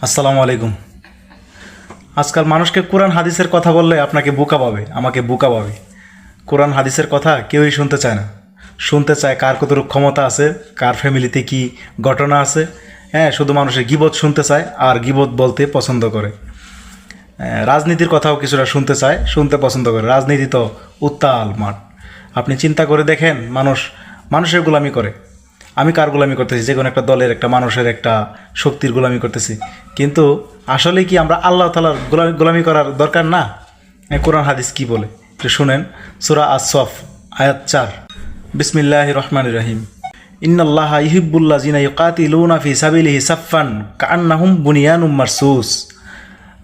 আসসালামু আলাইকুম। আজকাল মানুষকে কোরআন হাদিসের কথা বললে আপনাকে বোকা পাবে, আমাকে বোকা পাবে। কোরআন হাদিসের কথা কেউই শুনতে চায় না। শুনতে চায় কার কতটুকু ক্ষমতা আছে, কার ফ্যামিলিতে কি ঘটনা আছে। হ্যাঁ, শুধু মানুষের গীবত শুনতে চায় আর গীবত বলতে পছন্দ করে। রাজনীতির কথাও কিছুটা শুনতে চায়, শুনতে পছন্দ করে। রাজনীতি তো উত্তাল মাঠ। আপনি চিন্তা করে দেখেন, মানুষের গোলামি করে। আমি কার গোলামি করতেছি? যে কোনো একটা দলের, একটা মানুষের, একটা শক্তির গোলামি করতেছি। কিন্তু আসলে কি আমরা আল্লাহ তাআলার গোলামি করার দরকার না? কোরআন হাদিস কি বলে একটু শুনেন। সূরা আস-সফ আয়াত 4, বিসমিল্লাহির রহমানির রহিম। ইন্নাল্লাহা ইউহিব্বুল্লাযিনা ইউকাতিলুনা ফি সাবিলিহি সাফফান কাআন্নাহুম বুনিয়ানুম মারসুস।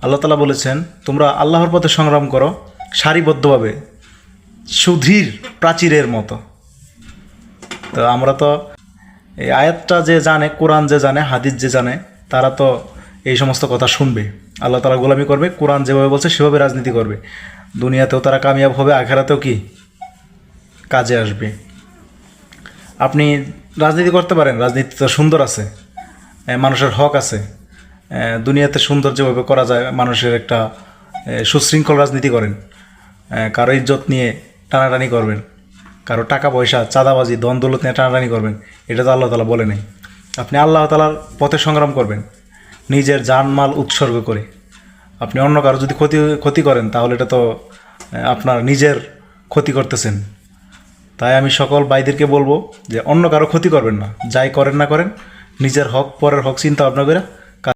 আল্লাহ তাআলা বলেছেন, তোমরা আল্লাহর পথে সংগ্রাম করো সারিবদ্ধভাবে, সুদৃঢ় প্রাচীরের মতো। তো আমরা তো এই আয়াতটা যে জানে, কোরআন যে জানে, হাদিস যে জানে, তারা তো এই সমস্ত কথা শুনবে। আল্লাহ তাআলা গোলামি করবে, কোরআন যেভাবে বলছে সেভাবে রাজনীতি করবে। দুনিয়াতেও তারা কামিয়াব হবে, আখেরাতেও কি কাজে আসবে। আপনি রাজনীতি করতে পারেন, রাজনীতি তো সুন্দর আছে, মানুষের হক আছে। দুনিয়াতে সুন্দর যেভাবে করা যায়, মানুষের একটা সুশৃঙ্খল রাজনীতি করেন। কারো ইজ্জত নিয়ে টানাটানি করবেন, কারো টাকা পয়সা, চাঁদাবাজি, দন দৌলত নিয়ে টানাটানি করবেন, এটা তো আল্লাহ তাআলা বলে নেই। আপনি আল্লাহ তাআলার পথে সংগ্রাম করবেন নিজের জানমাল উৎসর্গ করে। আপনি অন্য কারো যদি ক্ষতি করেন, তাহলে এটা তো আপনার নিজের ক্ষতি করতেছেন। তাই আমি সকল ভাইদেরকে বলবো যে অন্য কারো ক্ষতি করবেন না, যাই করেন না করেন, নিজের হক পরের হক চিন্তা ভাবনা করে